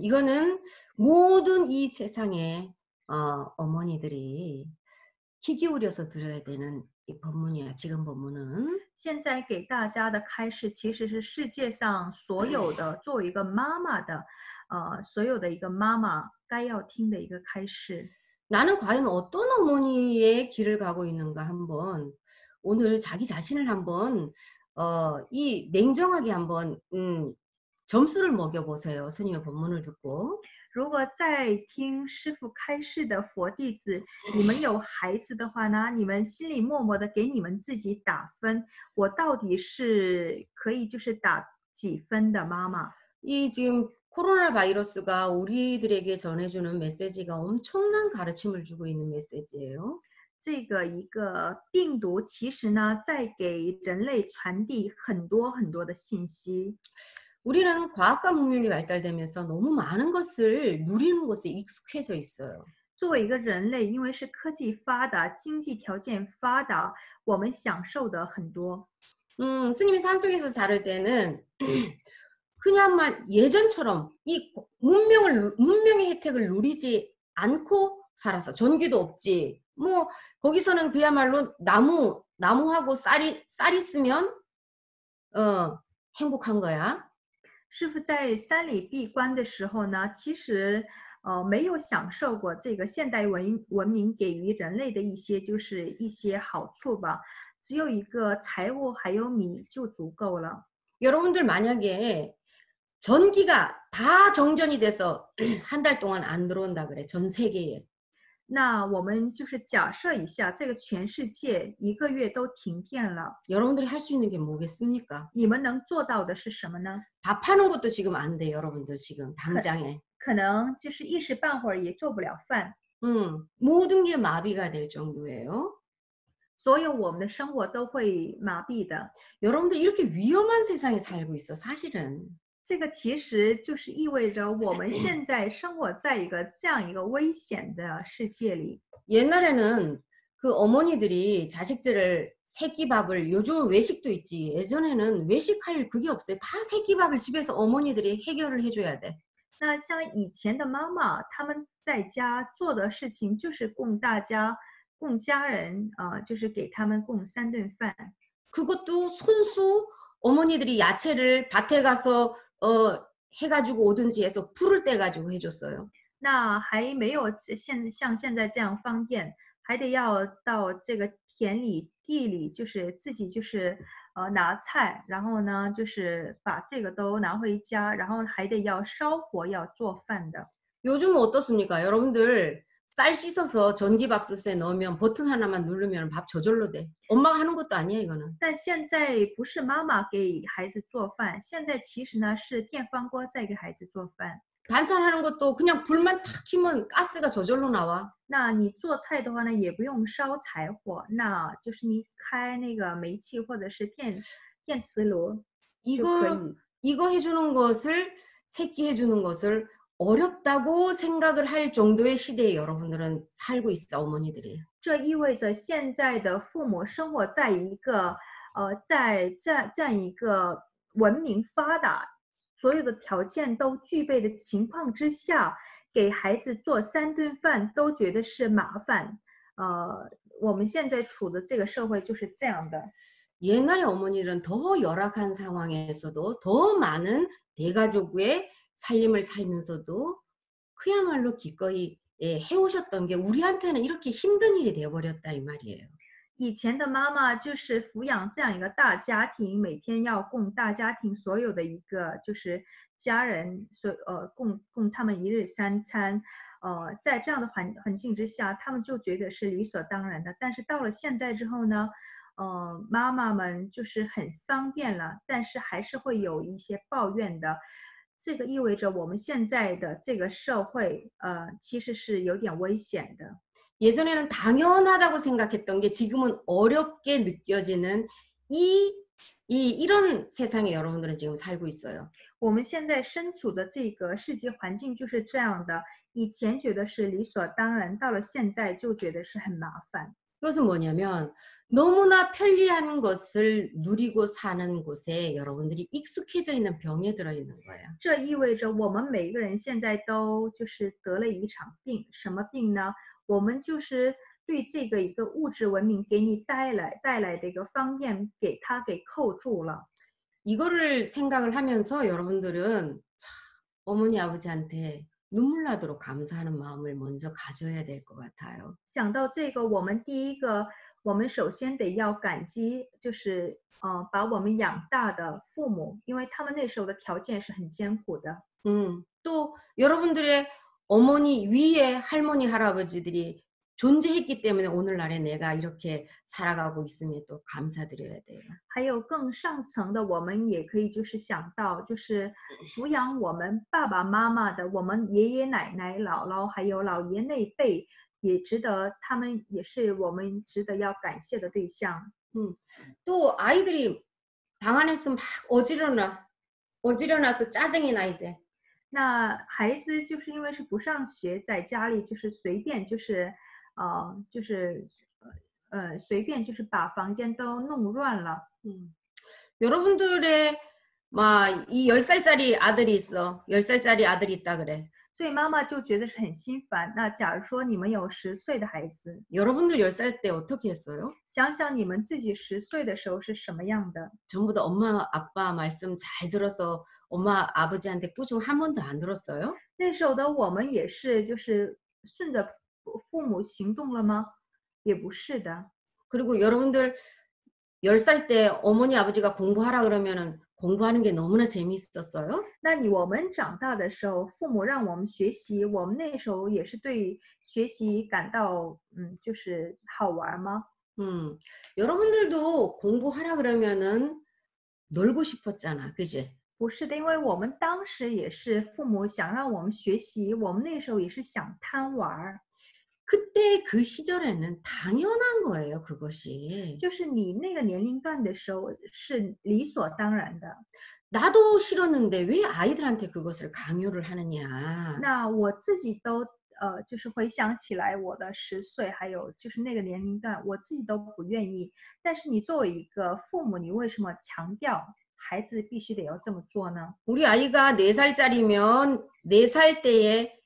이거는 모든 이 세상의 어머니들이 귀 기울여서 들어야 되는 이 본문이야. 지금 본문은. 现在给大家的开示，其实是世界上所有的作为一个妈妈的，所有的一个妈妈该要听的一个开示。 나는 과연 어떤 어머니의 길을 가고 있는가 한번 오늘 자기 자신을 한번 이 냉정하게 한번 점수를 먹여 보세요. 스님의 본문을 듣고. 如果在听师傅开示的佛弟子，你们有孩子的话呢，你们心里默默的给你们自己打分，我到底是可以就是打几分的妈妈？ 이 지금 코로나 바이러스가 우리들에게 전해주는 메시지가 엄청난 가르침을 주고 있는 메시지예요. 这个一个病毒其实呢，在给人类传递很多很多的信息。 우리는 과학과 문명이 발달되면서 너무 많은 것을 누리는 것에 익숙해져 있어요. 作为一个人类，因为是科技发达、经济条件发达，我们享受的很多。 스님이 산속에서 자랄 때는 그냥만 예전처럼 이 문명의 혜택을 누리지 않고 살았어. 전기도 없지. 뭐 거기서는 그야말로 나무하고 쌀 있으면 행복한 거야. 师傅在山里闭关的时候呢，其实没有享受过这个现代文明给予人类的一些就是一些好处吧。只有一个财物还有米就足够了。 여러분들 만약에 전기가 다 정전이 돼서 한 달 동안 안 들어온다 그래. 전 세계에. 那我们就是假设一下，这个全世界1个月都停电了， 여러분들이 할 수 있는 게 뭐겠습니까? 你们能做到的是什么呢？ 밥하는 것도 지금 안 돼. 여러분들 지금 당장에. 可能就是一时半会儿也做不了饭。 모든 게 마비가 될 정도예요. 所有我们的生活都会麻痹的。 여러분들 이렇게 위험한 세상에 살고 있어. 사실은. 这个其实就是意味着我们现在生活在一个这样一个危险的世界里。 옛날에는 그 어머니들이 자식들을 새끼밥을 요즘은 외식도 있지. 예전에는 외식할 그게 없어요. 다 새끼밥을 집에서 어머니들이 해결을 해줘야 돼. 那像以前的妈妈，他们在家做的事情就是供大家、供家人，就是给他们供3顿饭。 그것도 손수 어머니들이 야채를 밭에 가서 해가지고 오든지 해서 풀을 떼가지고 해줬어요. 那还没有像现在这样方便，还得要到这个田里、地里，就是自己就是拿菜，然后呢就是把这个都拿回家，然后还得要烧火要做饭的。 요즘은 어떻습니까? 여러분들 쌀 씻어서 전기밥솥에 넣으면 버튼 하나만 누르면 밥 저절로 돼. 엄마가 하는 것도 아니야 이거는. 但现在不是妈妈给孩子做饭，现在其实呢是电饭锅在给孩子做饭。 반찬하는 것도 그냥 불만 탁 켜면 가스가 저절로 나와. 那你做菜的话呢，也不用烧柴火，那就是你开那个煤气或者是电磁炉就可以。 이거 해주는 것을 새끼 해주는 것을 어렵다고 생각을 할 정도의 시대에 여러분들은 살고 있어. 어머니들이. 这意味着现在的父母生活在一个在这样一个文明发达、所有的条件都具备的情况之下，给孩子做3顿饭都觉得是麻烦。我们现在处的这个社会就是这样的。 옛날에 어머니들은 더 열악한 상황에서도 더 많은 대가족의 살림을 살면서도 그야말로 기꺼이 해오셨던 게 우리한테는 이렇게 힘든 일이 돼버렸다 이 말이에요. 以前的妈妈就是抚养这样一个大家庭，每天要供大家庭所有的一个就是家人，供他们1日3餐，在这样的环境之下，他们就觉得是理所当然的。但是到了现在之后呢，妈妈们就是很方便了，但是还是会有一些抱怨的。这个意味着我们现在的这个社会，其实是有点危险的。 예전에는 당연하다고 생각했던 게 지금은 어렵게 느껴지는 이런 세상에 여러분들은 지금 살고 있어요. 我们现在身处的这个世界环境就是这样的，以前觉得是理所当然，到了现在就觉得是很麻烦。 그것은 뭐냐면 너무나 편리한 것을 누리고 사는 곳에 여러분들이 익숙해져 있는 병에 들어 있는 거예요. 这意味着我们每个人现在都就是得了一场病，什么病呢？我们就是对这个一个物质文明给你带来的一个方便，给它给扣住了。 이거를 생각을 하면서 여러분들은 참 어머니 아버지한테 눈물 나도록 감사하는 마음을 먼저 가져야 될 것 같아요. 想到这个，我们第一个，我们首先得要感激，就是把我们养大的父母，因为他们那时候的条件是很艰苦的。 또 여러분들의 어머니 위에 할머니 할아버지들이 존재했기 때문에 오늘날에 내가 이렇게 살아가고 있음에 또 감사드려야 돼요. 还有更上层的，我们也可以就是想到，就是抚养我们爸爸妈妈的，我们爷爷奶奶、姥姥还有姥爷那辈，也值得，他们也是我们值得要感谢的对象。 또 아이들이 방 안에서 막 어지러나서 짜증이 나 이제. 那孩子就是因为是不上学，在家里就是随便随便就是把房间都弄乱了。 여러분들의 막 이 10살짜리 아들이 있어. 10살짜리 아들이 있다 그래. 所以妈妈就觉得是很心烦。那假如说你们有10岁的孩子， 여러분들 10살 때 어떻게 했어요? 想想你们自己10岁的时候是什么样的？ 전부 다 엄마 아빠 말씀 잘 들어서 엄마 아버지한테 꾸중 한 번도 안 들었어요? 那时候的我们也是就是顺着父母行动了吗？也不是的。 그리고 여러분들 10살 때 어머니 아버지가 공부하라 그러면은 공부하는 게 너무나 재미있었어요? 那我们长大的时候，父母让我们学习，我们那时候也是对学习感到就是好玩吗？ 여러분들도 공부하라 그러면은 놀고 싶었잖아, 그지? 不是的，因为我们当时也是父母想让我们学习，我们那时候也是想贪玩儿。 그때 그 시절에는 당연한 거예요, 그것이. 就是你那个年龄段的时候是理所当然的。 나도 싫었는데 왜 아이들한테 그것을 강요를 하느냐. 那我自己都就是回想起来我的10岁，还有就是那个年龄段，我自己都不愿意。但是你作为一个父母，你为什么强调孩子必须得要这么做呢？ 우리 아이가 4살짜리면 4살 때에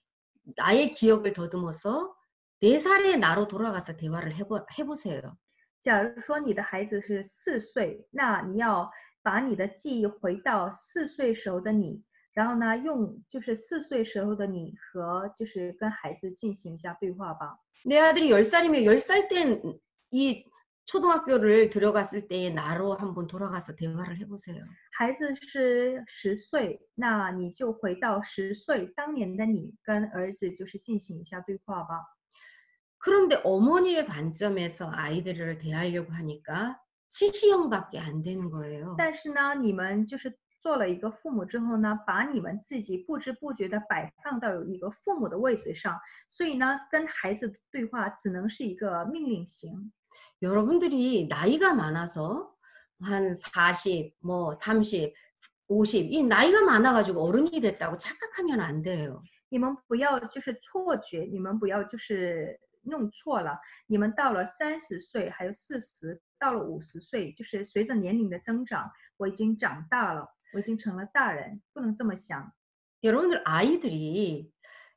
나의 기억을 더듬어서 4살의 나로 돌아가서 대화를 해보세요. 假如说你的孩子是4岁，那你要把你的记忆回到4岁时候的你，然后呢，用就是4岁时候的你和就是跟孩子进行一下对话吧。 내 아들이 10살이면 10살 땐 이 초등학교를 들어갔을 때의 나로 한번 돌아가서 대화를 해보세요. 孩子是10岁，那你就回到10岁当年的你，跟儿子就是进行一下对话吧。 그런데 어머니의 관점에서 아이들을 대하려고 하니까 지시형밖에 안 되는 거예요. 但是呢，你们就是做了一个父母之后呢，把你们自己不知不觉的摆放到有一个父母的位置上，所以呢，跟孩子对话只能是一个命令型。 여러분들이 나이가 많아서 한 40, 뭐 30, 50, 이 나이가 많아가지고 어른이 됐다고 착각하면 안 돼요. 你们不要就是错觉，你们不要就是弄错了。你们到了30岁，还有40，到了50岁，就是随着年龄的增长，我已经长大了，我已经成了大人，不能这么想。 여러분들 아이들이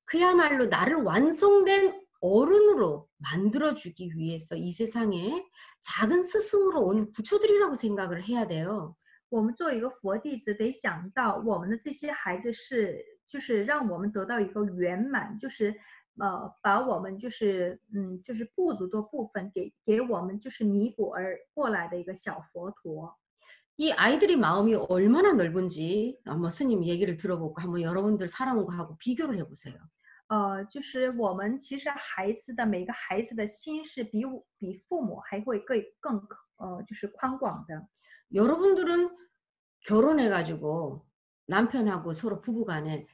그야말로 나를 완성된 어른으로 만들어주기 위해서 이 세상에 작은 스승으로 온 부처들이라고 생각을 해야 돼요. 我们做一个佛弟子，得想到我们的这些孩子是，就是让我们得到一个圆满，就是把我们就是就是不足的部分给我们就是弥补而过来的一个小佛陀。 이 아이들이 마음이 얼마나 넓은지 한번 스님 얘기를 들어보고 한번 여러분들 살아온 거하고 비교를 해보세요. 就是我们其实每个孩子的心是比父母还会更就是宽广的。 여러분들은 결혼해가지고 남편하고 서로 부부간에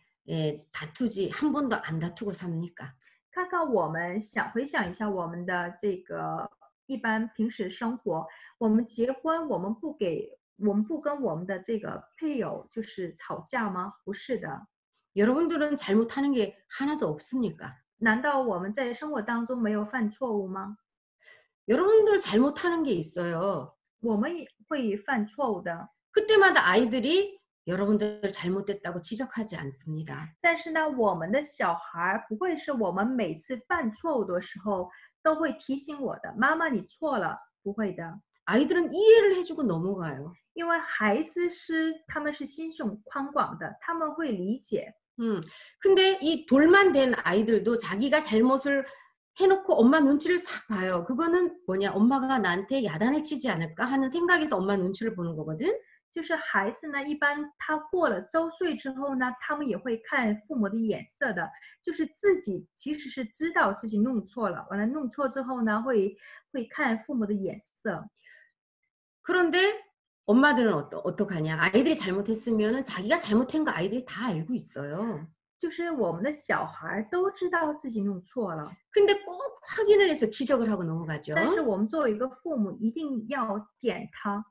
다투지 한 번도 안 다투고 삽니까? 看看我们回想一下我们的这个一般平时生活，我们结婚，我们不跟我们的这个配偶就是吵架吗？不是的。 여러분들은 잘못하는 게 하나도 없습니까? 难道我们在生活当中没有犯错误吗？ 여러분들 잘못하는 게 있어요. 我们也会犯错误的， 그때마다 아이들이 여러분들 잘못됐다고 지적하지 않습니다. 但是呢，我们的小孩儿不会是我们每次犯错误的时候都会提醒我的，妈妈你错了，不会的， 아이들은 이해를 해주고 넘어가요. 因为孩子他们是心胸宽广的，他们会理解。 근데 이 돌만 된 아이들도 자기가 잘못을 해놓고 엄마 눈치를 싹 봐요. 그거는 뭐냐, 엄마가 나한테 야단을 치지 않을까 하는 생각에서 엄마 눈치를 보는 거거든. 就是孩子呢，一般他过了周岁之后呢，他们也会看父母的眼色的，就是自己其实是知道自己弄错了，完了弄错之后呢，会看父母的眼色。 그런데 엄마들은 어떡하냐. 아이들이 잘못했으면은 자기가 잘못한 거 아이들이 다 알고 있어요. 就是我们的小孩都知道自己弄错了， 근데 꼭 확인을 해서 지적을 하고 但是 넘어가죠. 我们作为一个父母，一定要点他。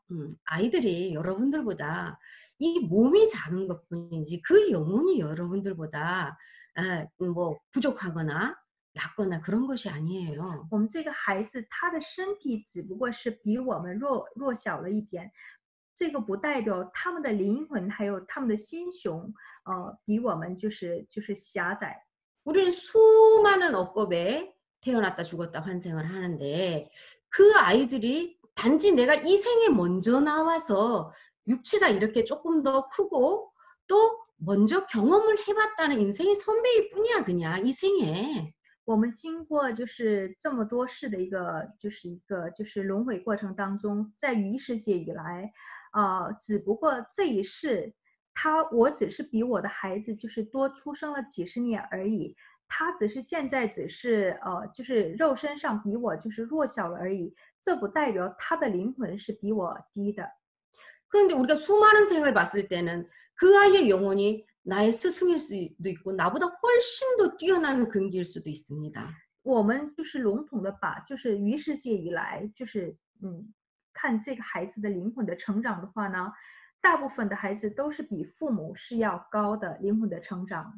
아이들이 여러분들보다 이 몸이 작은 것뿐이지 그 영혼이 여러분들보다 뭐 부족하거나 약거나 그런 것이 아니에요. 我们这个孩子，他的身体只不过是比我们弱小了一点，这个不代表他们的灵魂还有他们的心胸，比我们就是狭窄。 우리는 수많은 억겁에 태어났다 죽었다 환생을 하는데 그 아이들이 단지 내가 이 생에 먼저 나와서 육체가 이렇게 조금 더 크고 또 먼저 경험을 해봤다는 인생의 선배일 뿐이야 그냥 이 생에. 我们经过就是这么多世的一个轮回过程当中，在于世界以来，只不过这一世，我只是比我的孩子就是多出生了几十年而已，他只是现在只是就是肉身上比我就是弱小了而已，这不代表他的灵魂是比我低的。 그런데 우리가 수많은 생을 봤을 때는 그 아이의 영혼이 나의 스승일 수도 있고 나보다 훨씬 더 뛰어난 근기일 수도 있습니다. 我们就是笼统的把就是于世界以来就是看这个孩子的灵魂的成长的话呢，大部分的孩子都是比父母是要高的灵魂的成长。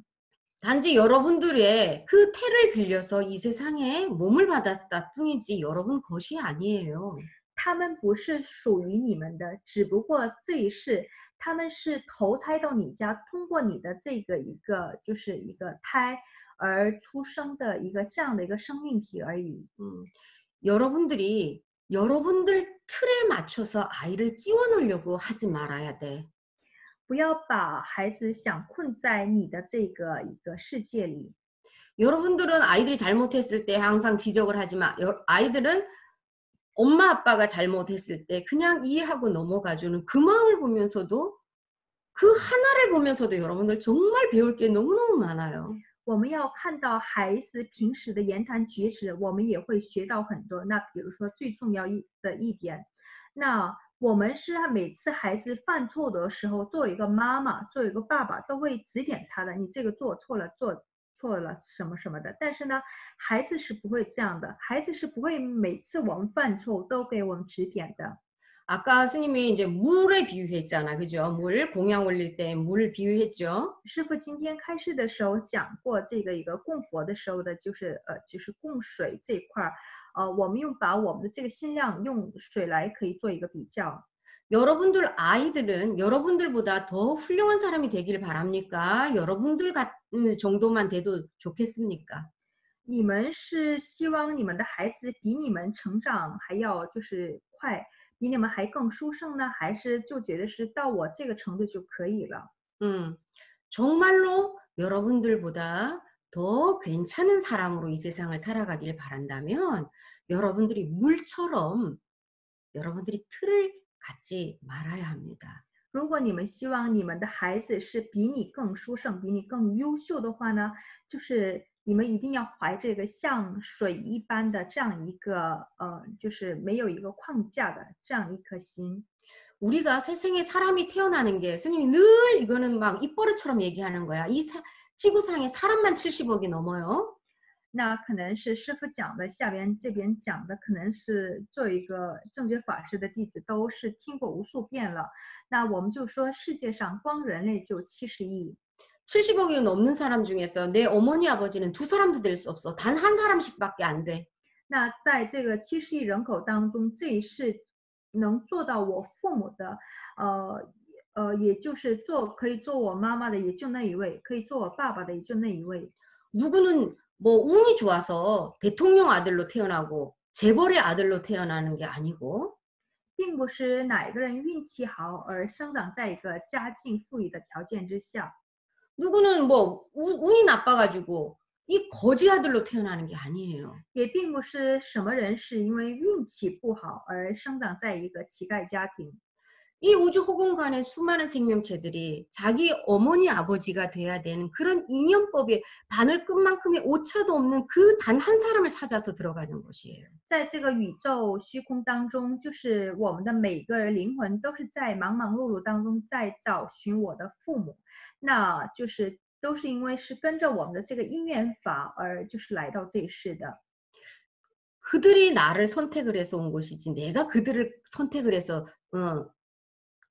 단지 여러분들의 그 태를 빌려서 이 세상에 몸을 받았다 뿐이지 여러분 것이 아니에요. 他们不是属于你们的，只不过这一世他们是投胎到你家，通过你的这个一个就是一个胎而出生的一个这样的一个生命体而已。 여러분들이 여러분들 틀에 맞춰서 아이를 끼워 놓으려고 하지 말아야 돼. 不要把孩子想困在你的这个一个世界里。 여러분들은 아이들이 잘못했을 때 항상 지적을 하지만 아이들은 엄마 아빠가 잘못했을 때 그냥 이해하고 넘어가주는 그 마음을 보면서도 그 하나를 보면서도 여러분들 정말 배울 게 너무너무 많아요. 我们要看到孩子平时的言谈举止，我们也会学到很多。那比如说最重要的一点，那我们是每次孩子犯错的时候，作为一个妈妈，作为一个爸爸，都会指点他的，你这个做错了，做错了什么什么的。但是呢，孩子是不会这样的，孩子是不会每次我们犯错都给我们指点的。 아까 스님이 이제 물에 비유했잖아, 그죠? 물 공양 올릴 때 물 비유했죠. 师父今天开示的时候讲过这个一个供佛的时候的，就是供水这一块儿，我们把我们的这个心量用水来可以做一个比较。 여러분들 아이들은 여러분들보다 더 훌륭한 사람이 되길 바랍니까? 여러분들 같은 정도만 돼도 좋겠습니까? 你们是希望你们的孩子比你们成长还要就是快，比你们还更殊胜呢，还是就觉得是到我这个程度就可以了？ 정말로 여러분들보다 더 괜찮은 사람으로 이 세상을 살아가길 바란다면 여러분들이 물처럼 여러분들이 틀을 갖지 말아야 합니다. 如果你们希望你们的孩子是比你更殊胜、比你更优秀的话呢，就是你们一定要怀着一个像水一般的这样一个就是没有一个框架的这样一颗心。 우리가 세상에 사람이 태어나는 게 스님이 늘 이거는 막 입버릇처럼 얘기하는 거야. 지구상에 사람만 70억이 넘어요. 那可能是师父讲的，下边这边讲的，可能是作为一个正觉法师的弟子都是听过无数遍了。那我们就说，世界上光人类就70亿， 70억이 넘는 사람 중에서 내 어머니 아버지는 두 사람도 될 수 없어. 단 한 사람씩밖에 안 돼. 那在这个70亿人口当中，这一世能做到我父母的，也就是可以做我妈妈的也就那一位，可以做我爸爸的也就那一位。 누구는 뭐 운이 좋아서 대통령 아들로 태어나고 재벌의 아들로 태어나는 게 아니고 并不是哪一个人运气好而生长在一个家境富裕的条件之下， 누구는 뭐 운이 나빠가지고 이 거지 아들로 태어나는 게 아니에요. 也并不是什么人是因为运气不好而生长在一个乞丐家庭。 이 우주 허공간의 수많은 생명체들이 자기 어머니 아버지가 돼야 되는 그런 인연법에 바늘 끝만큼의 오차도 없는 그 단 한 사람을 찾아서 들어가는 것이에요. 在这个宇宙虚空当中，就是我们的每个人灵魂都是在忙忙碌碌当中在找寻我的父母，那就是都是因为是跟着我们的这个因缘法而就是来到这一世的。 그들이 나를 선택을 해서 온 것이지 내가 그들을 선택을 해서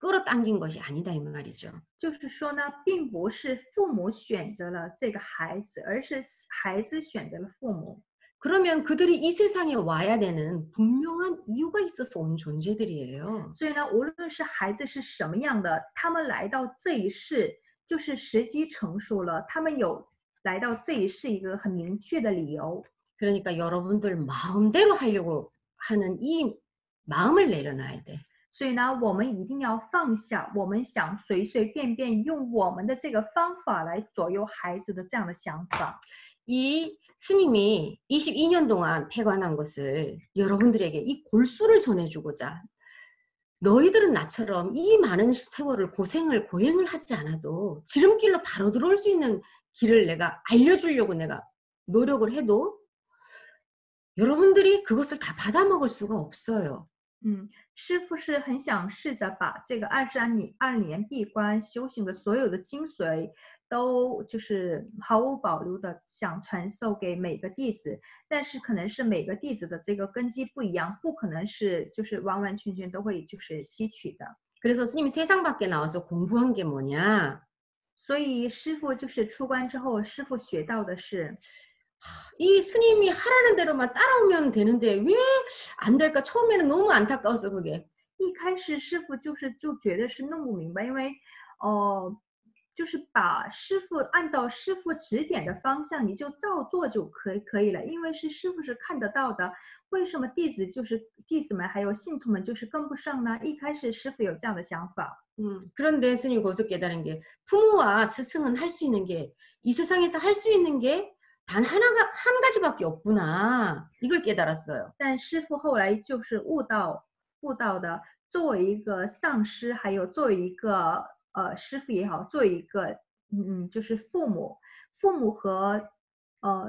끌어당긴 것이 아니다 이 말이죠. 就是说呢，并不是父母选择了这个孩子，而是孩子选择了父母。 그러면 그들이 이 세상에 와야 되는 분명한 이유가 있어서 온 존재들이에요. 所以呢，无论是孩子是什么样的，他们来到这一世，就是时机成熟了，他们有来到这一世一个很明确的理由。 그러니까 여러분들 마음대로 하려고 하는 이 마음을 내려놔야 돼. 所以呢，我们一定要放下我们想随随便便用我们的这个方法来左右孩子的这样的想法。 이 스님이 22년 동안 폐관한 것을 여러분들에게 이 골수를 전해주고자 너희들은 나처럼 이 많은 세월을 고행을 하지 않아도 지름길로 바로 들어올 수 있는 길을 내가 알려주려고 내가 노력을 해도 여러분들이 그것을 다 받아먹을 수가 없어요. 师父是很想试着把这个22年闭关修行的所有的精髓，都就是毫无保留的想传授给每个弟子，但是可能是每个弟子的这个根基不一样，不可能是就是完完全全都会就是吸取的。 그래서 스님이 세상 밖에 나와서 공부한 게 뭐냐? 所以师父就是出关之后，师父学到的是。 이 스님이 하라는 대로만 따라오면 되는데 왜 안 될까? 처음에는 너무 안타까워서 그게. 一开始师父就觉得是弄不明白，因为就是把师父按照师父指点的方向，你就照做就可以了，因为是师父是看得到的。为什么弟子们还有信徒们就是跟不上呢？一开始师父有这样的想法。 그런데 스님이 거기서 깨달은 게 부모와 스승은 할 수 있는 게 이 세상에서 할 수 있는 게 단 한 가지밖에 없구나. 이걸 깨달았어요. 但师父后来就是悟到的，作为一个上师，还有作为一个师父也好，作为一个就是父母和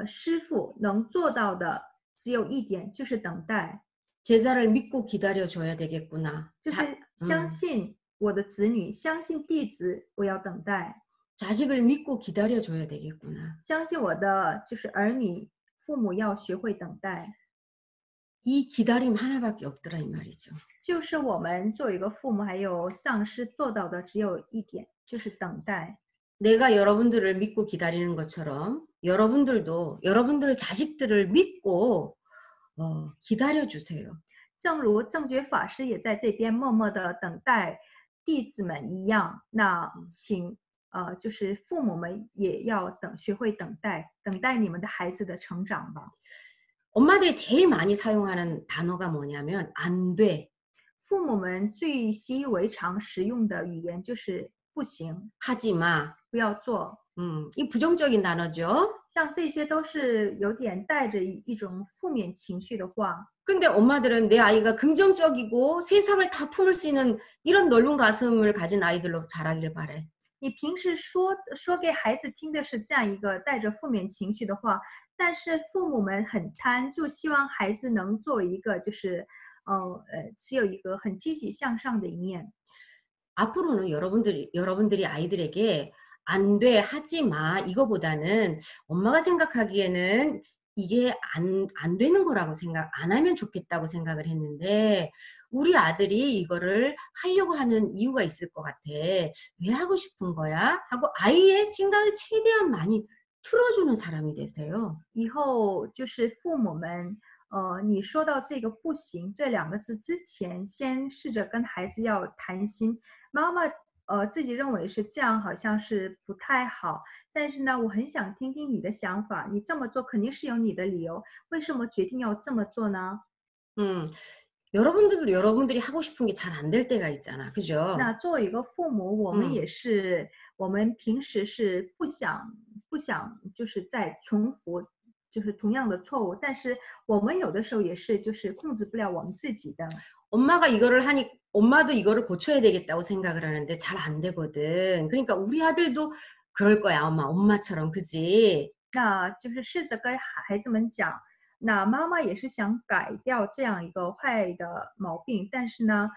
师父能做到的只有一点，就是等待， 제자를 믿고 기다려줘야 되겠구나. 就是相信我的子女，相信弟子，我要等待。 자식을 믿고 기다려줘야 되겠구나. 相信我的就是儿女，父母要学会等待。 이 기다림 하나밖에 없더라 이 말이죠. 就是我们作为一个父母还有上师做到的只有一点，就是等待。 내가 여러분들을 믿고 기다리는 것처럼 여러분들도 여러분들 자식들을 믿고 기다려주세요. 正如正觉法师也在这边默默的等待弟子们一样，那请就是父母们也要学会等待你们的孩子的成长吧。 엄마들이 제일 많이 사용하는 단어가 뭐냐면 안 돼. 父母们最习以为常使用的语言就是不行， 하지 마. 不要做。 이 부정적인 단어죠. 像这些都是有点带着一种负面情绪的话。 근데 엄마들은 내 아이가 긍정적이고 세상을 다 품을 수 있는 이런 넓은 가슴을 가진 아이들로 자라기를 바래. 你平时说给孩子听的是这样一个带着负面情绪的话，但是父母们很贪，就希望孩子能做一个就是持有一个很积极向上的一面。 앞으로는 여러분들이 아이들에게 안 돼, 하지 마 이거보다는 엄마가 생각하기에는 이게 안 되는 거라고 안 하면 좋겠다고 생각을 했는데 우리 아들이 이거를 하려고 하는 이유가 있을 것 같아. 왜 하고 싶은 거야? 하고 아이의 생각을 최대한 많이 틀어주는 사람이 되세요. 以后就是父母们你说到这个不行这两个字之前，先试着跟孩子要谈心。妈妈自己认为是这样，好像是不太好。但是呢，我很想听听你的想法。你这么做肯定是有你的理由，为什么决定要这么做呢？음. 여러분들도 여러분들이 하고 싶은 게 잘 안 될 때가 있잖아. 那 그죠? 作为一个父母，我们 음. 也是，我们平时是不想就是在重复就是同样的错误，但是我们有的时候也是就是控制不了我们自己的。 엄마가 이거를 하니 엄마도 이거를 고쳐야 되겠다고 생각을 하는데 잘 안 되거든. 그러니까 우리 아들도 그럴 거야, 아마 엄마처럼. 그지? 那就是试着跟孩子们讲，那妈妈也是想改掉这样一个坏的毛病，但是呢，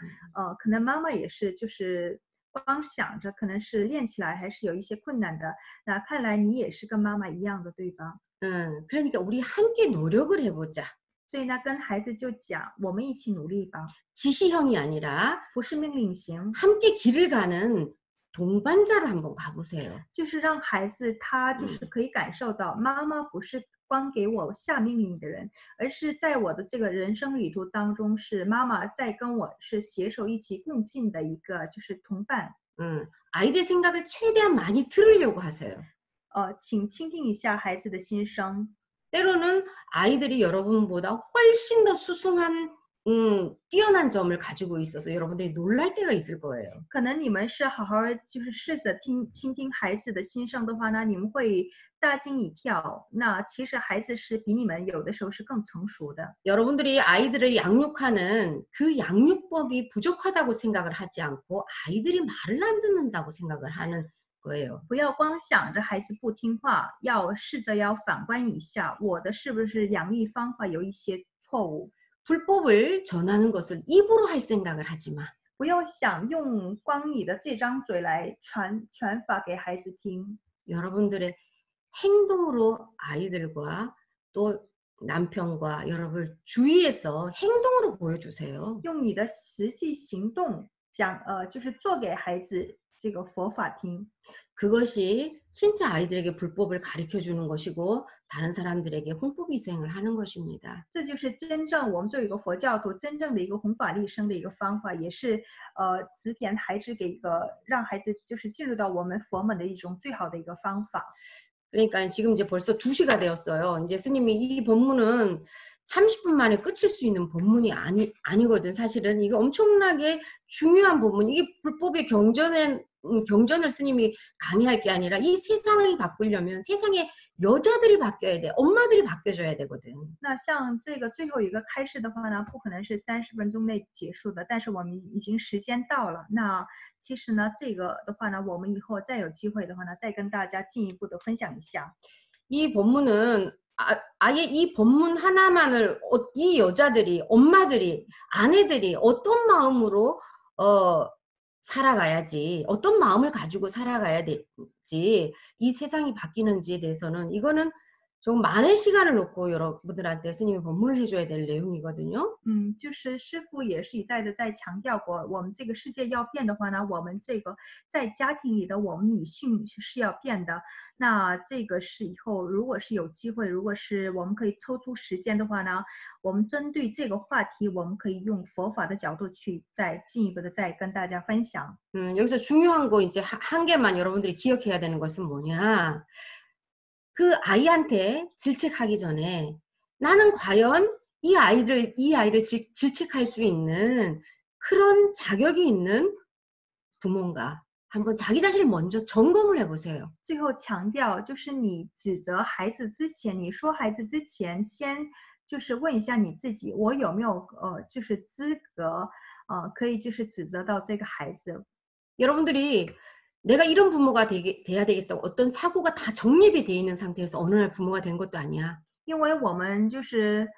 可能妈妈也是就是光想着，可能是练起来还是有一些困难的。那看来你也是跟妈妈一样的，对吧？ 그러니까 우리 함께 노력을 해보자. 所以呢，跟孩子就讲，我们一起努力吧， 지시형이 아니라 不是命令型， 함께 길을 가는 동반자를 한번 가보세요. 就是让孩子他就 음. 是可以感受到，妈妈不是光给我下命令的人，而是在我的这个人生旅途当中，是妈妈在跟我是携手一起共进的一个就是同伴。 아이들 생각을 최대한 많이 들으려고 하세요. 请倾听一下孩子的心声。 때로는 아이들이 여러분보다 훨씬 더 수승한 뛰어난 점을 가지고 있어서 여러분들이 놀랄 때가 있을 거예요. 可能你们是好好就是试着倾听孩子的心声的话呢，你们会大惊一跳。那其实孩子是比你们有的时候是更成熟的。 여러분들이 아이들을 양육하는 그 양육법이 부족하다고 생각을 하지 않고 아이들이 말을 안 듣는다고 생각을 하는 거예요. 不要光想着孩子不听话，要试着要反观一下，我的是不是养育方法有一些错误？ 불법을 전하는 것을 입으로 할 생각을 하지 마. 不要想用光你的这张嘴来传法给孩子听。 여러분들의 행동으로 아이들과 또 남편과 여러분 주위에서 행동으로 보여주세요. 用你的实际行动讲，就是做给孩子这个佛法听。 그것이 진짜 아이들에게 불법을 가르쳐 주는 것이고 다른 사람들에게 홍보비생을 하는 것입니다. 这就是真正我们作为一个佛教徒真正的一个弘法利生的一个方法，也是指点孩子给一个让孩子就是进入到我们佛门的一种最好的一个方法。 그러니까 지금 이제 벌써 2시가 되었어요. 이제 스님이 이 본문은 30분 만에 끝일 수 있는 본문이 아니거든. 사실은 이거 엄청나게 중요한 본문. 이게 불법의 경전을 스님이 강의할 게 아니라 이 세상이 바꾸려면 세상에 여자들이 바뀌어야 돼. 엄마들이 바뀌어줘야 되거든. 那像这个最后一个开示的话呢，不可能是30分钟内结束的，但是我们已经时间到了。那其实呢，这个的话呢，我们以后再有机会的话呢，再跟大家进一步的分享一下。 이 본문은 아예 이 본문 하나만을 이 여자들이, 엄마들이, 아내들이 어떤 마음으로 살아가야지, 어떤 마음을 가지고 살아가야 될지, 이 세상이 바뀌는지에 대해서는 이거는 좀 많은 시간을 놓고 여러분들한테 스님이 법문을 해줘야 될 내용이거든요. 就是师父也是一再的在强调过，我们这个世界要变的话呢，我们这个在家庭里的我们女性是要变的。那这个是以后如果是有机会，如果是我们可以抽出时间的话呢，我们针对这个话题，我们可以用佛法的角度去再进一步的再跟大家分享。 여기서 중요한 거 이제 한 개만 여러분들이 기억해야 되는 것은 뭐냐? 그 아이한테 질책하기 전에 나는 과연 이 아이를 질책할 수 있는 그런 자격이 있는 부모인가? 한번 자기 자신을 먼저 점검을 해보세요. 最后强调，就是你指责孩子之前，你说孩子之前，先就是问一下你自己，我有没有就是资格可以就是指责到这个孩子。 여러분들이 내가 이런 부모가 돼야 되겠다고 어떤 사고가 다 정립이 돼 있는 상태에서 어느 날 부모가 된 것도 아니야. 因为我们就是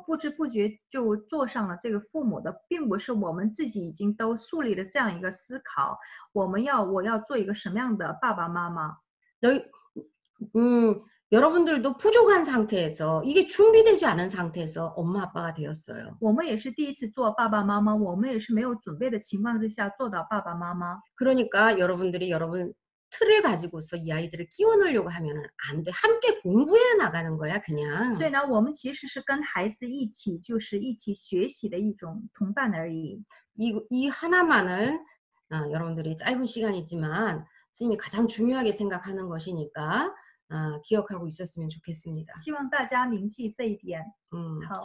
不知不觉就做上了这个父母的，并不是我们自己已经都树立了这样一个思考，我要做一个什么样的爸爸妈妈。 여러분들도 부족한 상태에서 이게 준비되지 않은 상태에서 엄마 아빠가 되었어요. 我们也是第一次做爸爸妈妈，我们也是没有准备的情况之下做到爸爸妈妈。 그러니까 여러분들이 여러분 틀을 가지고서 이 아이들을 끼워 넣으려고 하면은 안 돼. 함께 공부해 나가는 거야, 所以 그냥. 呢，我们其实是跟孩子一起，就是一起学习的一种同伴而已。 이 하나만을 여러분들이 짧은 시간이지만 선생님이 가장 중요하게 생각하는 것이니까 기억하고 있었으면 좋겠습니다. 希望大家铭记这一点。 음. 好。